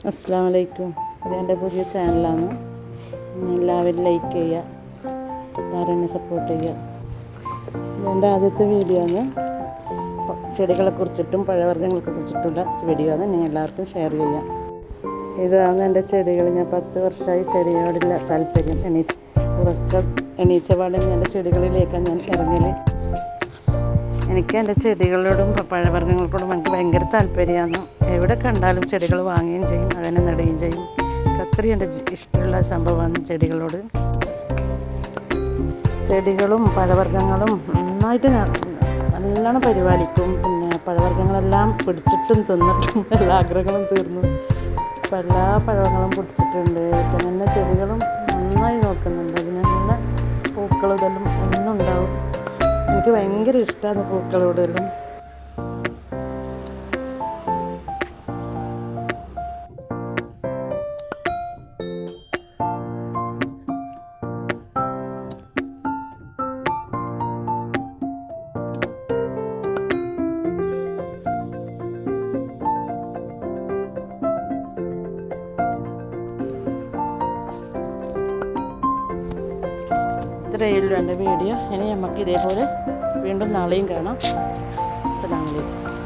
അസ്സലാമു അലൈക്കും. ഇതെൻ്റെ പുതിയ ചാനലാണ്. എല്ലാവരും ലൈക്ക് ചെയ്യുക, എല്ലാവരും എന്നെ സപ്പോർട്ട് ചെയ്യുക. ഇതെൻ്റെ ആദ്യത്തെ വീഡിയോ ആണ്. ചെടികളെക്കുറിച്ചിട്ടും പഴവർഗ്ഗങ്ങളെ കുറിച്ചിട്ടുള്ള വീഡിയോ ആണ്. നിങ്ങൾ എല്ലാവർക്കും ഷെയർ ചെയ്യാം. ഇതാണ് എൻ്റെ ചെടികൾ. ഞാൻ 10 വർഷമായി ചെടിയോടുള്ള താല്പര്യം. എണീച്ചപാടും എൻ്റെ ചെടികളിലേക്കാണ് ഞാൻ ഇറങ്ങൽ. എനിക്ക് എൻ്റെ ചെടികളോടും പഴവർഗ്ഗങ്ങളോടും എനിക്ക് ഭയങ്കര താല്പര്യമാണ്. എവിടെ കണ്ടാലും ചെടികൾ വാങ്ങുകയും ചെയ്യും, അങ്ങനെ നടുകയും ചെയ്യും. അത്രയും എൻ്റെ ഇഷ്ടമുള്ള സംഭവമാണ് ചെടികളോട്. ചെടികളും പഴവർഗ്ഗങ്ങളും നന്നായിട്ട് നല്ലോണം പരിപാലിക്കും. പിന്നെ പഴവർഗ്ഗങ്ങളെല്ലാം പിടിച്ചിട്ടും തിന്നിട്ടും എല്ലാ ആഗ്രഹങ്ങളും തീർന്നു. ഇപ്പം എല്ലാ പഴങ്ങളും പിടിച്ചിട്ടുണ്ട്. ചെന്ന ചെടികളും നന്നായി നോക്കുന്നുണ്ട്. അതിന് നല്ല പൂക്കളും ഇതെല്ലാം ഒന്നും ഉണ്ടാവും. എനിക്ക് ഭയങ്കര ഇഷ്ടമാണ് പൂക്കളോടെല്ലാം. ഇത്രയേ ഉള്ളൂ എൻ്റെ വീഡിയോ. ഇനി നമുക്ക് ഇതേപോലെ വീണ്ടും നാളെയും കാണാം. അസ്സലാമു അലൈക്കും.